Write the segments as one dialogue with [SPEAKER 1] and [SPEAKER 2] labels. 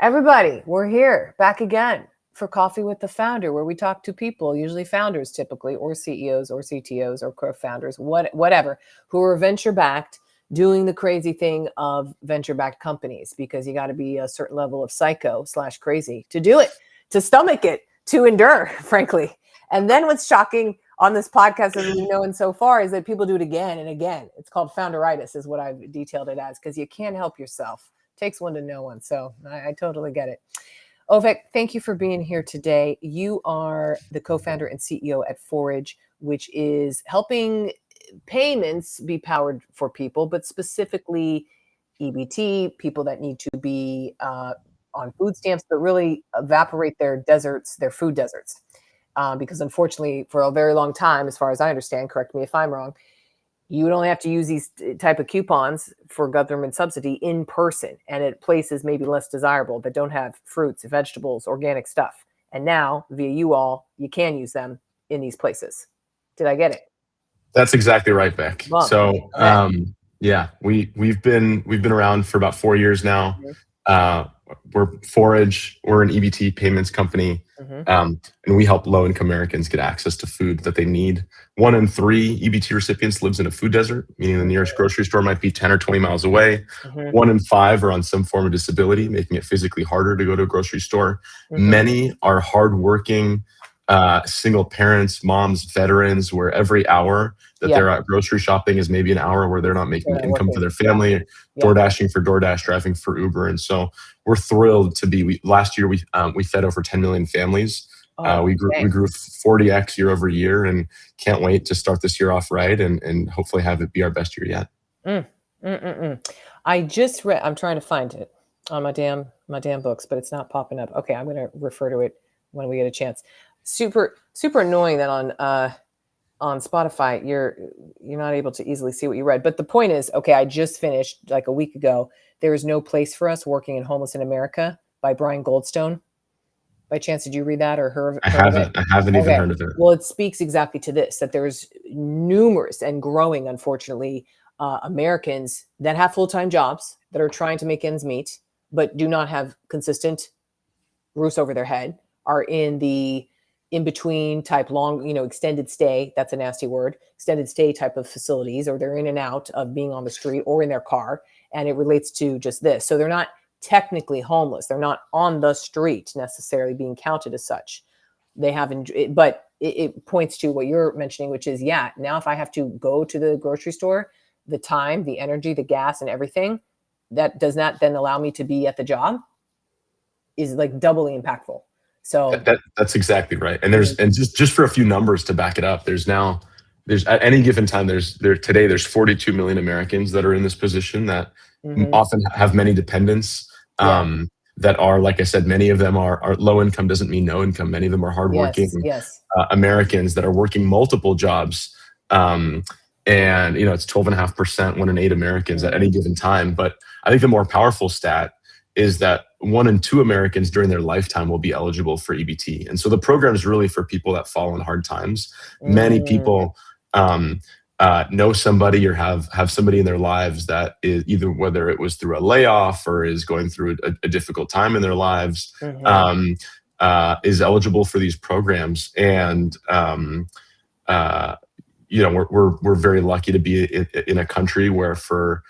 [SPEAKER 1] Everybody, we're here back again for Coffee with the Founder, where we talk to people, usually founders typically, or CEOs or CTOs or co-founders, whatever, who are venture-backed, doing the crazy thing of venture-backed companies, because you got to be a certain level of psycho/crazy to do it, to stomach it, to endure, frankly. And then what's shocking on this podcast, as we've known so far, is that people do it again and again. It's called founderitis, is what I've detailed it as, because you can't help yourself. Takes one to know one. So I totally get it. Ofek, thank you for being here today. You are the co-founder and CEO at Forage, which is helping payments be powered for people, but specifically EBT, people that need to be on food stamps, but really evaporate their deserts, their food deserts. Because unfortunately, for a very long time, as far as I understand, correct me if I'm wrong, you would only have to use these type of coupons for government subsidy in person and at places maybe less desirable that don't have fruits, vegetables, organic stuff. And now, via you all, you can use them in these places. Did I get it?
[SPEAKER 2] That's exactly right, Beck.
[SPEAKER 1] Well,
[SPEAKER 2] so, yeah, we've been around for about 4 years now. We're Forage. We're an EBT payments company, and we help low-income Americans get access to food that they need. 1 in 3 EBT recipients lives in a food desert, meaning the nearest grocery store might be 10 or 20 miles away. 1 in 5 are on some form of disability, making it physically harder to go to a grocery store. Many are hardworking single parents, moms, veterans, where every hour that they're out grocery shopping is maybe an hour where they're not making income for their family, door dashing for DoorDash, driving for Uber. And so we're thrilled to be, last year we fed over 10 million families. We grew 40x year over year, and can't wait to start this year off right and hopefully have it be our best year yet.
[SPEAKER 1] I just read, I'm trying to find it on my damn books, but it's not popping up. Okay, I'm going to refer to it when we get a chance. Super annoying that on Spotify you're not able to easily see what you read. But the point is, okay, I just finished like a week ago, There Is No Place for Us, Working in Homeless in America by Brian Goldstone. By chance, did you read that or heard
[SPEAKER 2] I haven't even heard of it.
[SPEAKER 1] Well, it speaks exactly to this, that there's numerous and growing, unfortunately, Americans that have full-time jobs that are trying to make ends meet, but do not have consistent roofs over their head, are in the in-between type long, extended stay, that's a nasty word, extended stay type of facilities, or they're in and out of being on the street or in their car. And it relates to just this. So they're not technically homeless. They're not on the street necessarily being counted as such. They haven't, but it points to what you're mentioning, which is, now if I have to go to the grocery store, the time, the energy, the gas and everything, that does not then allow me to be at the job is like doubly impactful. So
[SPEAKER 2] that's exactly right. And and just for a few numbers to back it up, there's at any given time, there's 42 million Americans that are in this position that often have many dependents that are, like I said, many of them are low income. Doesn't mean no income. Many of them are hardworking Americans that are working multiple jobs. And it's 12.5%, 1 in 8 Americans at any given time. But I think the more powerful stat is that 1 in 2 Americans during their lifetime will be eligible for EBT. And so the program is really for people that fall in hard times. Many people know somebody or have somebody in their lives that is either, whether it was through a layoff or is going through a difficult time in their lives, is eligible for these programs. And we're very lucky to be in a country where for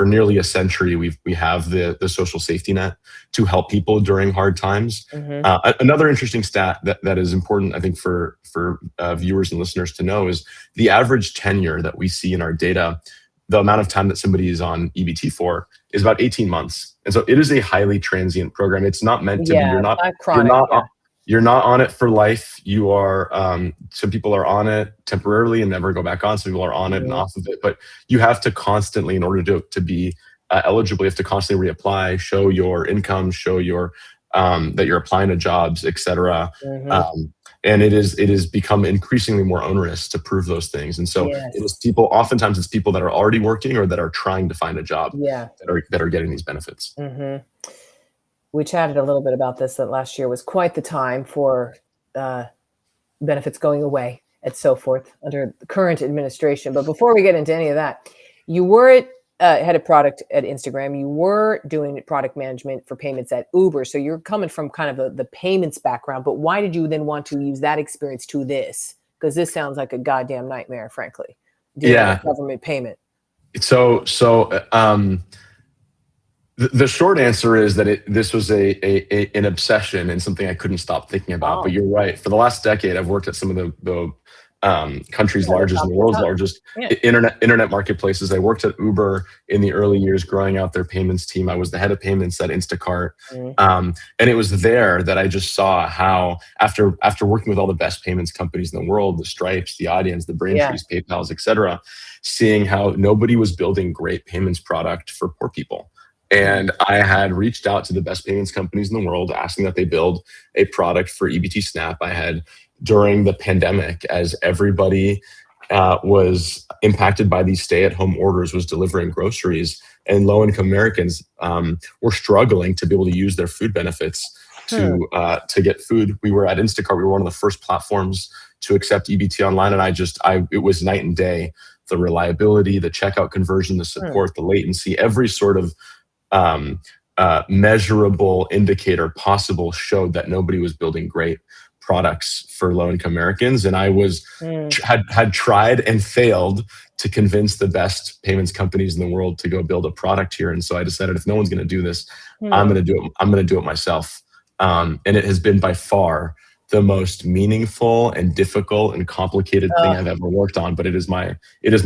[SPEAKER 2] nearly a century, we have the social safety net to help people during hard times. Another interesting stat that is important, I think, for viewers and listeners to know is the average tenure that we see in our data. The amount of time that somebody is on EBT for is about 18 months, and so it is a highly transient program. It's not meant to be. You're not on it for life. You are. Some people are on it temporarily and never go back on. Some people are on it and off of it. But you have to constantly, in order to be eligible, you have to constantly reapply, show your income, show your that you're applying to jobs, etc. And it is become increasingly more onerous to prove those things. And so it is people. Oftentimes, it's people that are already working or that are trying to find a job that are getting these benefits.
[SPEAKER 1] We chatted a little bit about this, that last year was quite the time for benefits going away and so forth under the current administration. But before we get into any of that, you were at head of product at Instagram. You were doing product management for payments at Uber. So you're coming from kind of the payments background. But why did you then want to use that experience to this? Because this sounds like a goddamn nightmare, frankly, dealing with government payment.
[SPEAKER 2] The short answer is that this was an obsession and something I couldn't stop thinking about.
[SPEAKER 1] Oh.
[SPEAKER 2] But you're right. For the last decade, I've worked at some of the country's largest and the world's largest internet marketplaces. I worked at Uber in the early years, growing out their payments team. I was the head of payments at Instacart, and it was there that I just saw how after working with all the best payments companies in the world, the Stripes, the Adyen's, the Braintrees, PayPal's, etc., seeing how nobody was building great payments product for poor people. And I had reached out to the best payments companies in the world, asking that they build a product for EBT SNAP. I had, during the pandemic, as everybody was impacted by these stay-at-home orders, was delivering groceries, and low-income Americans were struggling to be able to use their food benefits to get food. We were at Instacart. We were one of the first platforms to accept EBT online, and it was night and day. The reliability, the checkout conversion, the support, the latency, every sort of measurable indicator possible showed that nobody was building great products for low-income Americans. And I had tried and failed to convince the best payments companies in the world to go build a product here. And so I decided, if no one's going to do this, I'm going to do it. I'm going to do it myself. And it has been by far the most meaningful and difficult and complicated thing I've ever worked on. But it is my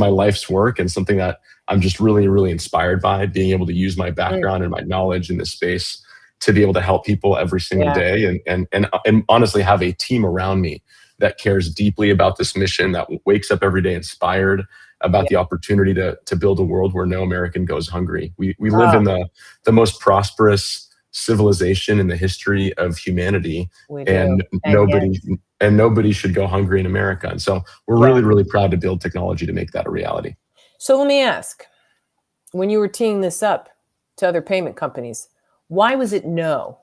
[SPEAKER 2] life's work, and something that I'm just really, really inspired by, being able to use my background and my knowledge in this space to be able to help people every single day, and honestly have a team around me that cares deeply about this mission, that wakes up every day inspired about the opportunity to build a world where no American goes hungry. We live in the most prosperous civilization in the history of humanity, and nobody should go hungry in America. And so we're really, really proud to build technology to make that a reality.
[SPEAKER 1] So let me ask, when you were teeing this up to other payment companies, why was it no?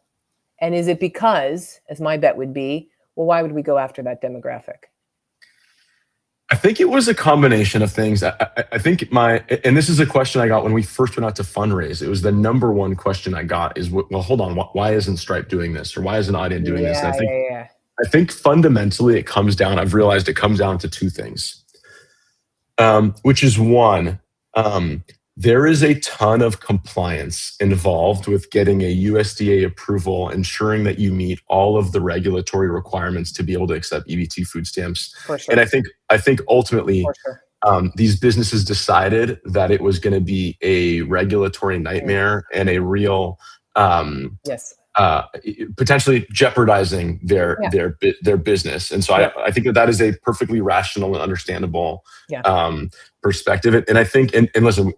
[SPEAKER 1] And is it because, as my bet would be, well, why would we go after that demographic?
[SPEAKER 2] I think it was a combination of things. I think and this is a question I got when we first went out to fundraise. It was the number one question I got is, well, hold on, why isn't Stripe doing this? Or why isn't Adyen doing this? And I think fundamentally I've realized it comes down to two things, which is one, there is a ton of compliance involved with getting a USDA approval, ensuring that you meet all of the regulatory requirements to be able to accept EBT food stamps.
[SPEAKER 1] For sure.
[SPEAKER 2] And I think ultimately, these businesses decided that it was going to be a regulatory nightmare and a real potentially jeopardizing their business. And so I think that is a perfectly rational and understandable perspective. And I think, and listen,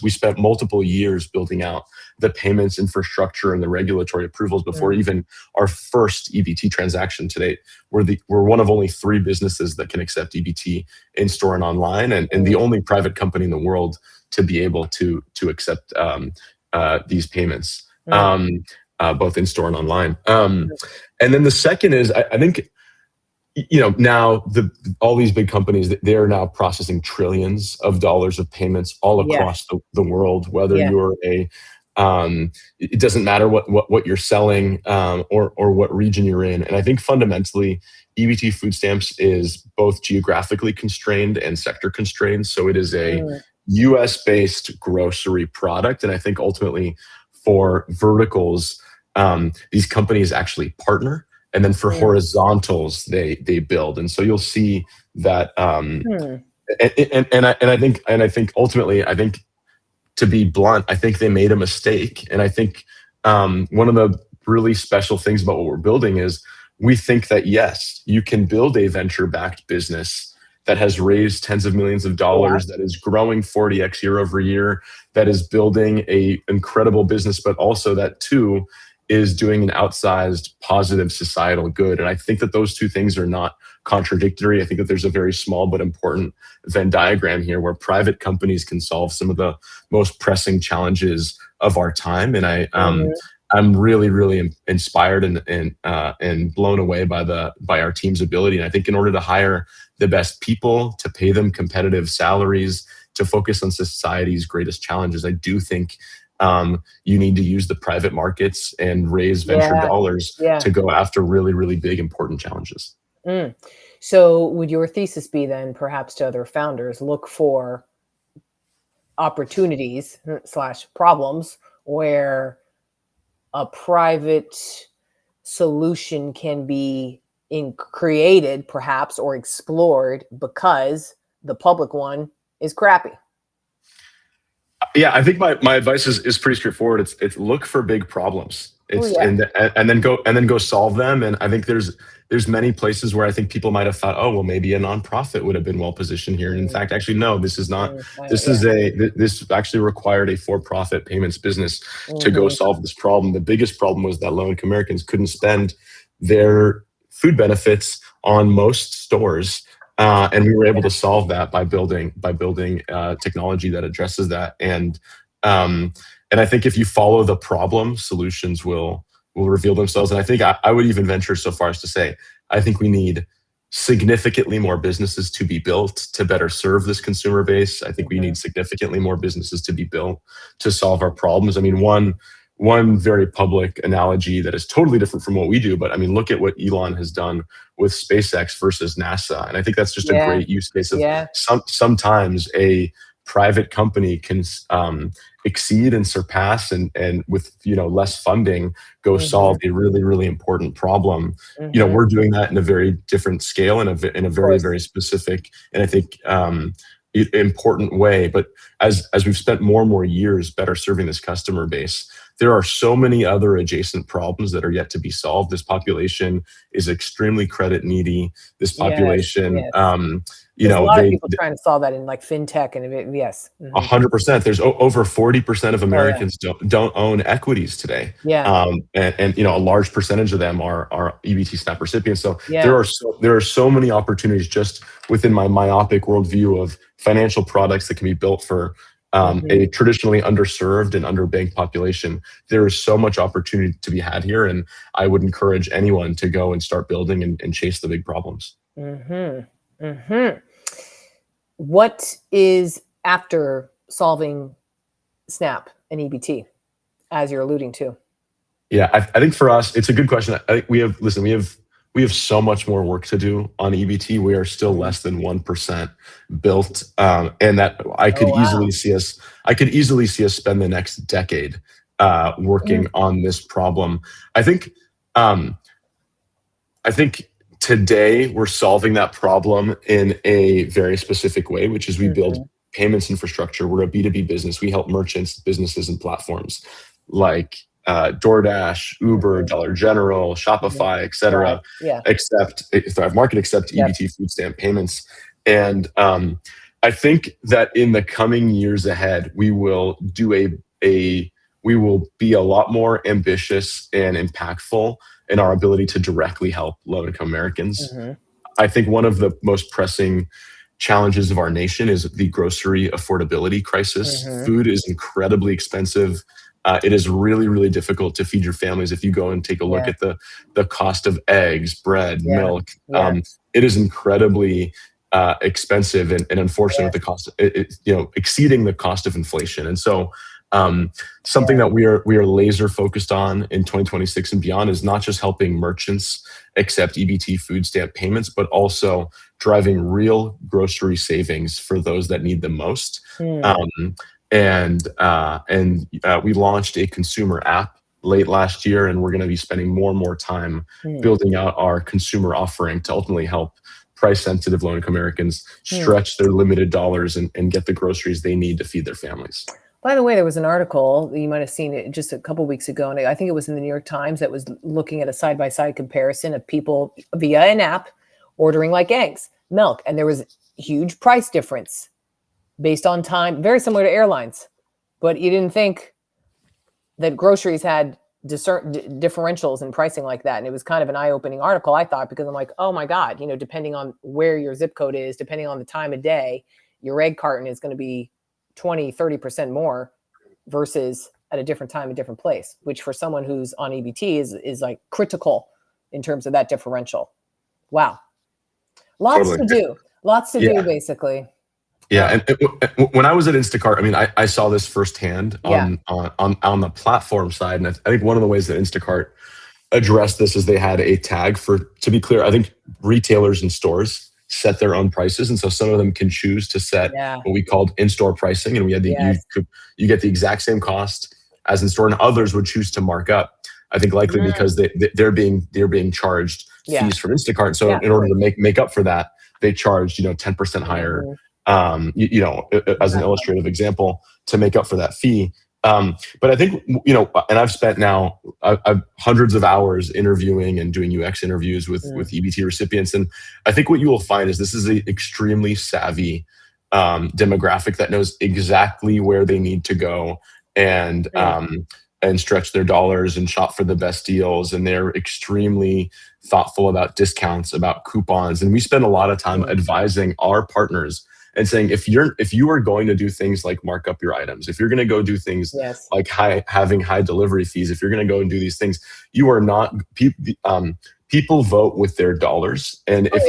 [SPEAKER 2] we spent multiple years building out the payments infrastructure and the regulatory approvals before even our first EBT transaction to date. We're one of only 3 businesses that can accept EBT in store and online, and the only private company in the world to be able to accept these payments. Both in store and online. And then the second is, I think, now all these big companies, they are now processing trillions of dollars of payments all across the world, whether you're it doesn't matter what you're selling or what region you're in. And I think fundamentally, EBT food stamps is both geographically constrained and sector constrained. So it is a US-based grocery product. And I think ultimately for verticals, these companies actually partner, and then for horizontals, they build. And so you'll see that, and I think ultimately, I think, to be blunt, I think they made a mistake. And I think one of the really special things about what we're building is we think that, yes, you can build a venture-backed business that has raised tens of millions of dollars, that is growing 40x year over year, that is building a incredible business, but also that too is doing an outsized positive societal good. And I think that those two things are not contradictory. I think that there's a very small but important Venn diagram here where private companies can solve some of the most pressing challenges of our time. And I'm really, really inspired and blown away by our team's ability. And I think in order to hire the best people, to pay them competitive salaries, to focus on society's greatest challenges. I do think you need to use the private markets and raise venture
[SPEAKER 1] Yeah.
[SPEAKER 2] dollars
[SPEAKER 1] Yeah.
[SPEAKER 2] to go after really, really big, important challenges.
[SPEAKER 1] Mm. So would your thesis be then perhaps to other founders, look for opportunities slash problems where a private solution can be created perhaps or explored because the public one is crappy?
[SPEAKER 2] Yeah, I think my advice is pretty straightforward. It's look for big problems.
[SPEAKER 1] Oh
[SPEAKER 2] It's
[SPEAKER 1] yeah.
[SPEAKER 2] and then go solve them. And I think there's many places where I think people might have thought, oh well, maybe a nonprofit would have been well positioned here. And in
[SPEAKER 1] Mm,
[SPEAKER 2] fact, actually, no, this is not.
[SPEAKER 1] yeah.
[SPEAKER 2] This actually required a for-profit payments business to go
[SPEAKER 1] Hmm.
[SPEAKER 2] solve this problem. The biggest problem was that low-income Americans couldn't spend their food benefits on most stores. And we were able to solve that by building technology that addresses that. And I think if you follow the problem, solutions will reveal themselves. And I think I would even venture so far as to say I think we need significantly more businesses to be built to better serve this consumer base. I think we
[SPEAKER 1] Hmm.
[SPEAKER 2] need significantly more businesses to be built to solve our problems. I mean, one very public analogy that is totally different from what we do, but I mean, look at what Elon has done with SpaceX versus NASA. And I think that's just a
[SPEAKER 1] Yeah.
[SPEAKER 2] great use case of
[SPEAKER 1] Yeah.
[SPEAKER 2] sometimes a private company can exceed and surpass and with less funding go
[SPEAKER 1] Hmm.
[SPEAKER 2] solve a really, really important problem.
[SPEAKER 1] Hmm.
[SPEAKER 2] We're doing that in a very different scale and in a
[SPEAKER 1] Of
[SPEAKER 2] very,
[SPEAKER 1] course.
[SPEAKER 2] very specific and I think important way. But as we've spent more and more years better serving this customer base, there are so many other adjacent problems that are yet to be solved. This population is extremely credit needy. This
[SPEAKER 1] Yes.
[SPEAKER 2] population,
[SPEAKER 1] Yes. There's a lot of
[SPEAKER 2] they
[SPEAKER 1] people trying to solve that in like fintech and yes. Hmm.
[SPEAKER 2] 100%. There's over 40% of
[SPEAKER 1] Oh yeah.
[SPEAKER 2] Americans don't own equities today.
[SPEAKER 1] Yeah.
[SPEAKER 2] And a large percentage of them are EBT SNAP recipients. So
[SPEAKER 1] Yeah.
[SPEAKER 2] there are so many opportunities just within my myopic worldview of financial products that can be built for
[SPEAKER 1] Hmm.
[SPEAKER 2] a traditionally underserved and underbanked population. There is so much opportunity to be had here, and I would encourage anyone to go and start building and chase the big problems.
[SPEAKER 1] Hmm. Hmm. What is after solving SNAP and EBT, as you're alluding to?
[SPEAKER 2] Yeah, I think for us, it's a good question. I think we have so much more work to do on EBT. We are still
[SPEAKER 1] Mhm.
[SPEAKER 2] less than 1% built, and that I could
[SPEAKER 1] Oh wow.
[SPEAKER 2] easily see us spend the next decade
[SPEAKER 1] Mhm.
[SPEAKER 2] working on this problem. I think um, I think today we're solving that problem in a very specific way, which is we build
[SPEAKER 1] Mhm.
[SPEAKER 2] payments infrastructure. We're a B2B business. We help merchants, businesses, and platforms like DoorDash, Uber,
[SPEAKER 1] Mhm.
[SPEAKER 2] Dollar General,
[SPEAKER 1] Mhm.
[SPEAKER 2] Shopify, et
[SPEAKER 1] Right.
[SPEAKER 2] cetera,
[SPEAKER 1] Yeah.
[SPEAKER 2] accept Thrive Market, accept
[SPEAKER 1] Yep.
[SPEAKER 2] EBT food stamp payments. And I think that in the coming years ahead, we will be a lot more ambitious and impactful in our ability to directly help low income Americans.
[SPEAKER 1] Mhm.
[SPEAKER 2] I think one of the most pressing challenges of our nation is the grocery affordability crisis.
[SPEAKER 1] Mhm.
[SPEAKER 2] Food is incredibly expensive. It is really, really difficult to feed your families. If you go and take a look
[SPEAKER 1] Yeah.
[SPEAKER 2] at the cost of eggs, bread,
[SPEAKER 1] Yeah.
[SPEAKER 2] milk,
[SPEAKER 1] Yeah.
[SPEAKER 2] it is incredibly expensive, and unfortunately,
[SPEAKER 1] Yeah.
[SPEAKER 2] with the cost, exceeding the cost of inflation. And so, um, something
[SPEAKER 1] Yeah.
[SPEAKER 2] that we are laser focused on in 2026 and beyond is not just helping merchants accept EBT food stamp payments, but also driving real grocery savings for those that need them most.
[SPEAKER 1] Hmm.
[SPEAKER 2] Um, and we launched a consumer app late last year, and we're going to be spending more and more time
[SPEAKER 1] Hmm.
[SPEAKER 2] building out our consumer offering to ultimately help price sensitive low income Americans
[SPEAKER 1] Hmm.
[SPEAKER 2] stretch their limited dollars and get the groceries they need to feed their families.
[SPEAKER 1] By the way, there was an article, you might have seen it just a couple weeks ago, and I think it was in the New York Times, that was looking at a side-by-side comparison of people via an app ordering like eggs, milk, and there was huge price difference based on time, very similar to airlines. But you didn't think that groceries had differentials in pricing like that. And it was kind of an eye-opening article, I thought, because I'm like, oh my God, depending on where your zip code is, depending on the time of day, your egg carton is going to be 20-30% more versus at a different time, a different place, which for someone who's on EBT is like critical in terms of that differential. Wow. Lots
[SPEAKER 2] Totally.
[SPEAKER 1] to do. Lots to do,
[SPEAKER 2] Yeah.
[SPEAKER 1] basically.
[SPEAKER 2] Yeah, and when I was at Instacart, I mean, I saw this firsthand
[SPEAKER 1] Yeah.
[SPEAKER 2] on the platform side, and I think one of the ways that Instacart addressed this is they had a tag for, to be clear, I think retailers and stores set their own prices, and so some of them can choose to set
[SPEAKER 1] Yeah.
[SPEAKER 2] what we called in-store pricing, and we had
[SPEAKER 1] Yes.
[SPEAKER 2] you get the exact same cost as in store, and others would choose to mark up. I think likely
[SPEAKER 1] Mm,
[SPEAKER 2] because they're being charged
[SPEAKER 1] yeah.
[SPEAKER 2] fees from Instacart, so
[SPEAKER 1] Yeah.
[SPEAKER 2] in order to make up for that, they charged 10% higher.
[SPEAKER 1] Mhm.
[SPEAKER 2] As an
[SPEAKER 1] Exactly.
[SPEAKER 2] illustrative example, to make up for that fee. But I think, and I've spent now I've hundreds of hours interviewing and doing UX interviews
[SPEAKER 1] Mm,
[SPEAKER 2] with EBT recipients, and I think what you will find is this is an extremely savvy demographic that knows exactly where they need to go and
[SPEAKER 1] mm,
[SPEAKER 2] stretch their dollars and shop for the best deals, and they're extremely thoughtful about discounts, about coupons, and we spend a lot of time
[SPEAKER 1] mm.
[SPEAKER 2] advising our partners and saying if you are going to do things like mark up your items, if you're going to go do things
[SPEAKER 1] Yes.
[SPEAKER 2] like having high delivery fees, if you're going to go and do these things, you are not people vote with their dollars, and
[SPEAKER 1] Oh, yeah.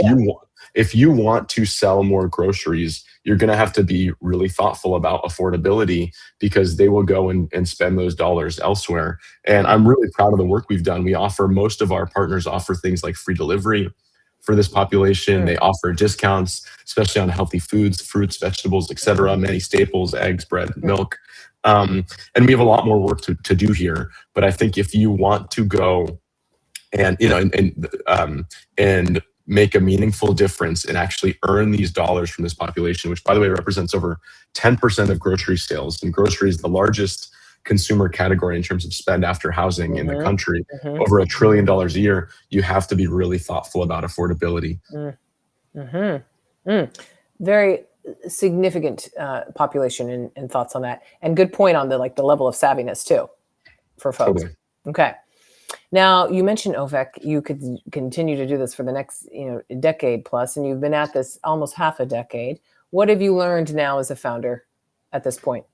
[SPEAKER 2] if you want to sell more groceries, you're going to have to be really thoughtful about affordability because they will go and spend those dollars elsewhere. And I'm really proud of the work we've done. Most of our partners offer things like free delivery for this population.
[SPEAKER 1] Mm,
[SPEAKER 2] They offer discounts, especially on healthy foods, fruits, vegetables, etc.
[SPEAKER 1] mhm,
[SPEAKER 2] Many staples, eggs, bread,
[SPEAKER 1] mm.
[SPEAKER 2] milk. And we have a lot more work to do here. But I think if you want to go and and make a meaningful difference and actually earn these dollars from this population, which by the way represents over 10% of grocery sales, and grocery is the largest consumer category in terms of spend after housing in the
[SPEAKER 1] Mhm,
[SPEAKER 2] country,
[SPEAKER 1] mhm,
[SPEAKER 2] over $1 trillion a year. You have to be really thoughtful about affordability.
[SPEAKER 1] mm, mhm, mm. Very significant population and thoughts on that, and good point on the level of savviness too for folks.
[SPEAKER 2] Totally.
[SPEAKER 1] Okay. Now, you mentioned OVEC. You could continue to do this for the next, decade plus, and you've been at this almost half a decade. What have you learned now as a founder at this point?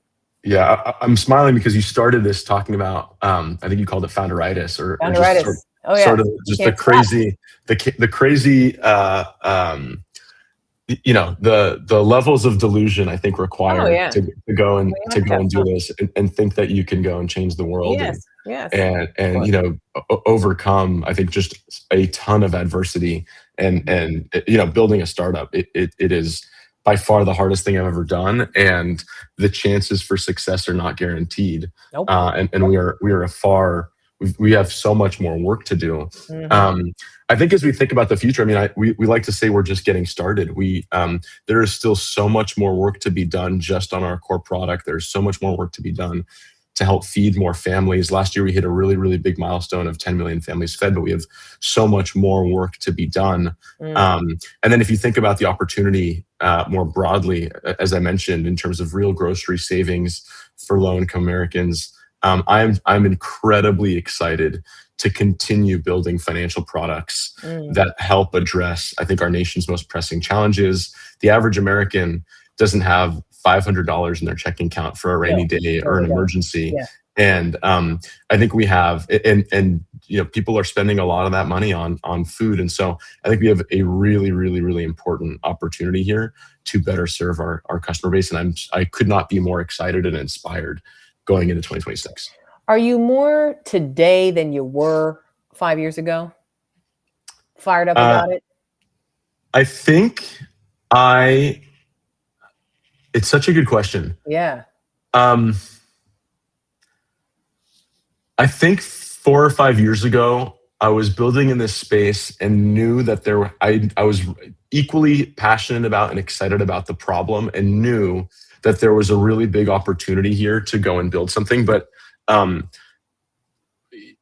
[SPEAKER 2] Yeah, I'm smiling because you started this talking about, I think you called it founderitis, or just
[SPEAKER 1] Founderitis. Oh
[SPEAKER 2] sort
[SPEAKER 1] yes.
[SPEAKER 2] of
[SPEAKER 1] You
[SPEAKER 2] just
[SPEAKER 1] can't stop.
[SPEAKER 2] the crazy, the levels of delusion I think
[SPEAKER 1] Oh
[SPEAKER 2] required
[SPEAKER 1] yeah.
[SPEAKER 2] to go and
[SPEAKER 1] Well, you have to have
[SPEAKER 2] do
[SPEAKER 1] fun.
[SPEAKER 2] this and think that you can go and change the world
[SPEAKER 1] Yes. Yes. Of
[SPEAKER 2] and
[SPEAKER 1] course.
[SPEAKER 2] overcome, I think, just a ton of adversity, and building a startup, it is by far the hardest thing I've ever done, and the chances for success are not guaranteed.
[SPEAKER 1] Nope.
[SPEAKER 2] And we have so much more work to do.
[SPEAKER 1] Hmm.
[SPEAKER 2] um, I think as we think about the future, I mean, we like to say we're just getting started. There is still so much more work to be done just on our core product. There's so much more work to be done to help feed more families. Last year, we hit a really, really big milestone of 10 million families fed, but we have so much more work to be done.
[SPEAKER 1] Mm,
[SPEAKER 2] And then if you think about the opportunity more broadly, as I mentioned, in terms of real grocery savings for low-income Americans, I'm incredibly excited to continue building financial products
[SPEAKER 1] mm.
[SPEAKER 2] that help address, I think, our nation's most pressing challenges. The average American doesn't have $500 in their checking account for a rainy
[SPEAKER 1] No,
[SPEAKER 2] day
[SPEAKER 1] no,
[SPEAKER 2] or an
[SPEAKER 1] they don't.
[SPEAKER 2] emergency.
[SPEAKER 1] Yeah.
[SPEAKER 2] And I think we have, and people are spending a lot of that money on food, and so I think we have a really, really, really important opportunity here to better serve our customer base. And I could not be more excited and inspired going into 2026.
[SPEAKER 1] Are you more today than you were 5 years ago? Fired up
[SPEAKER 2] Uh,
[SPEAKER 1] about it?
[SPEAKER 2] I think I. It's such a good question.
[SPEAKER 1] Yeah.
[SPEAKER 2] Um, I think 4 or 5 years ago, I was building in this space and knew that I was equally passionate about and excited about the problem, and knew that there was a really big opportunity here to go and build something. But um,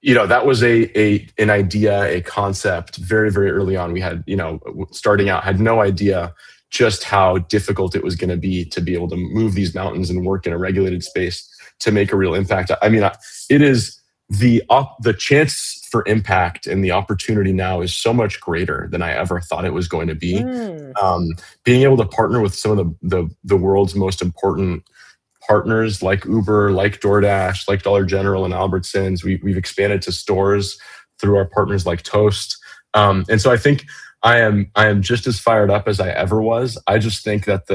[SPEAKER 2] that was an idea, a concept very, very early on. We had, starting out, had no idea just how difficult it was going to be able to move these mountains and work in a regulated space to make a real impact. I mean, it is the chance for impact, and the opportunity now is so much greater than I ever thought it was going to be.
[SPEAKER 1] Mm,
[SPEAKER 2] Being able to partner with some of the world's most important partners, like Uber, like DoorDash, like Dollar General and Albertsons. We've expanded to stores through our partners like Toast. And so I think I am just as fired up as I ever was. I just think that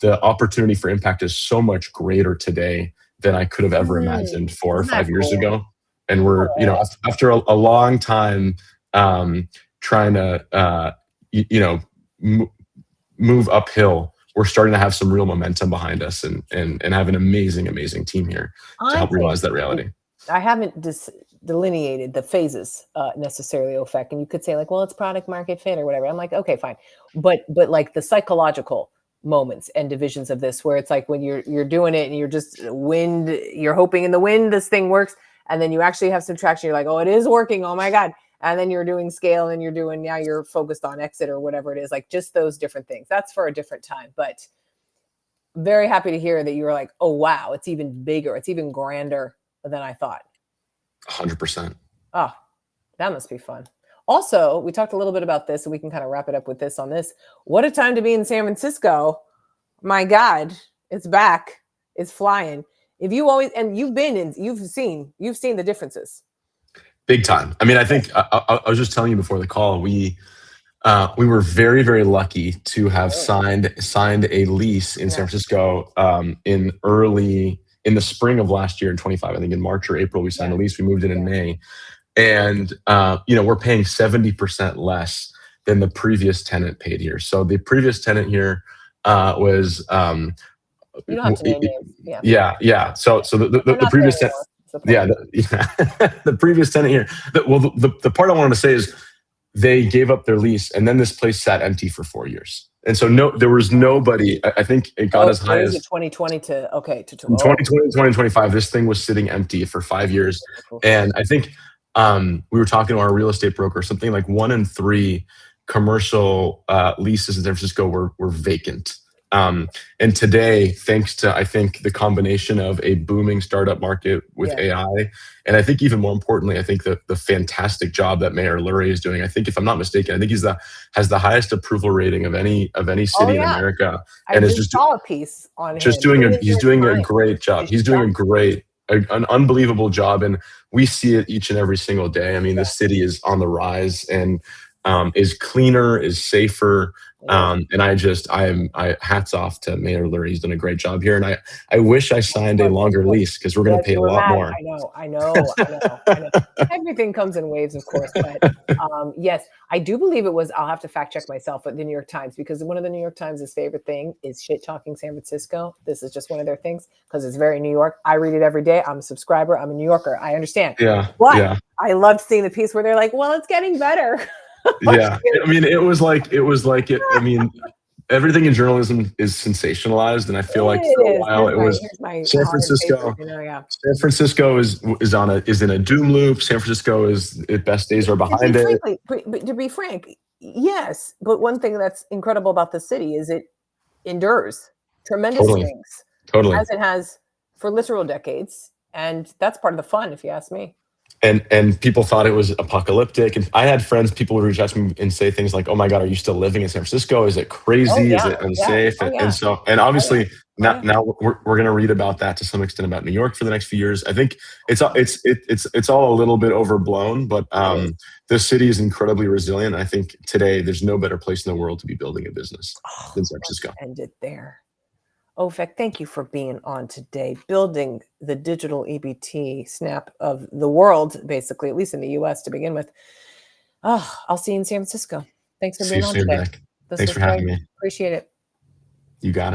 [SPEAKER 2] the opportunity for impact is so much greater today than I could have ever imagined 4 or
[SPEAKER 1] Isn't that
[SPEAKER 2] 5 years
[SPEAKER 1] cool?
[SPEAKER 2] ago. And we're, after a long time trying to, move uphill, we're starting to have some real momentum behind us, and have an amazing team here to
[SPEAKER 1] I
[SPEAKER 2] help
[SPEAKER 1] think
[SPEAKER 2] realize that reality.
[SPEAKER 1] I haven't delineated the phases necessarily, Ofek, and you could say like, well, it's product market fit or whatever. I'm like, okay, fine, but like the psychological moments and divisions of this, where it's like when you're doing it and you're just you're hoping in the wind this thing works, and then you actually have some traction. You're like, oh, it is working. Oh my god. And then you're doing scale, and now you're focused on exit or whatever it is, like just those different things. That's for a different time, but very happy to hear that you were like, oh wow, it's even bigger, it's even grander than I thought.
[SPEAKER 2] 100%.
[SPEAKER 1] Oh, that must be fun. Also, we talked a little bit about this, and we can kind of wrap it up with this on this. What a time to be in San Francisco. My God, it's back. It's flying. If you always, and you've seen the differences.
[SPEAKER 2] Big time. I mean, I think I was just telling you before the call, we were very lucky to have signed a lease in San Francisco in the spring of last year in 25. I think in March or April we signed a lease. We moved in May, and we're paying 70% less than the previous tenant paid here. So the previous tenant here was
[SPEAKER 1] you don't have to name names.
[SPEAKER 2] Yeah. So the previous tenant. Yeah, the previous tenant here. The part I wanted to say is they gave up their lease, and then this place sat empty for 4 years. And so there was nobody. I think it got as high as
[SPEAKER 1] 2020 to
[SPEAKER 2] 2020, 2025. This thing was sitting empty for 5 years, and I think we were talking to our real estate broker. Something like 1 in 3 commercial leases in San Francisco were vacant. And today, thanks to, I think, the combination of a booming startup market with AI, and I think even more importantly, I think the fantastic job that Mayor Lurie is doing. I think, if I'm not mistaken, I think has the highest approval rating of any city in America, and is just
[SPEAKER 1] saw a piece on
[SPEAKER 2] just
[SPEAKER 1] him.
[SPEAKER 2] He's doing a great job. He's doing an unbelievable job, and we see it each and every single day. I mean, the city is on the rise, and is cleaner, is safer. And I hats off to Mayor Lurie. He's done a great job here. And I wish I signed a longer lease, because we're going to pay a lot more.
[SPEAKER 1] I know. Everything comes in waves, of course. But yes, I do believe it was, I'll have to fact check myself, but the New York Times, because one of the New York Times' favorite thing is shit talking San Francisco. This is just one of their things, because it's very New York. I read it every day. I'm a subscriber. I'm a New Yorker. I understand. But I loved seeing the piece where they're like, well, it's getting better.
[SPEAKER 2] Yeah, I mean, it was like I mean, everything in journalism is sensationalized, and I feel like for a while it was San Francisco. San Francisco is in a doom loop. San Francisco its best days are behind it.
[SPEAKER 1] But to be frank, yes. But one thing that's incredible about the city is it endures tremendous swings, as it has for literal decades, and that's part of the fun, if you ask me.
[SPEAKER 2] And people thought it was apocalyptic. And I had friends, people would reach out to me and say things like, "Oh my God, are you still living in San Francisco? Is it crazy? Is it unsafe?" And obviously now we're going to read about that to some extent about New York for the next few years. I think it's all a little bit overblown, but the city is incredibly resilient. I think today there's no better place in the world to be building a business than San Francisco.
[SPEAKER 1] End it there. Ofek, thank you for being on today, building the digital EBT snap of the world, basically, at least in the US to begin with. I'll see you in San Francisco. Thanks for being on today.
[SPEAKER 2] Thanks for having me.
[SPEAKER 1] Appreciate it.
[SPEAKER 2] You got it.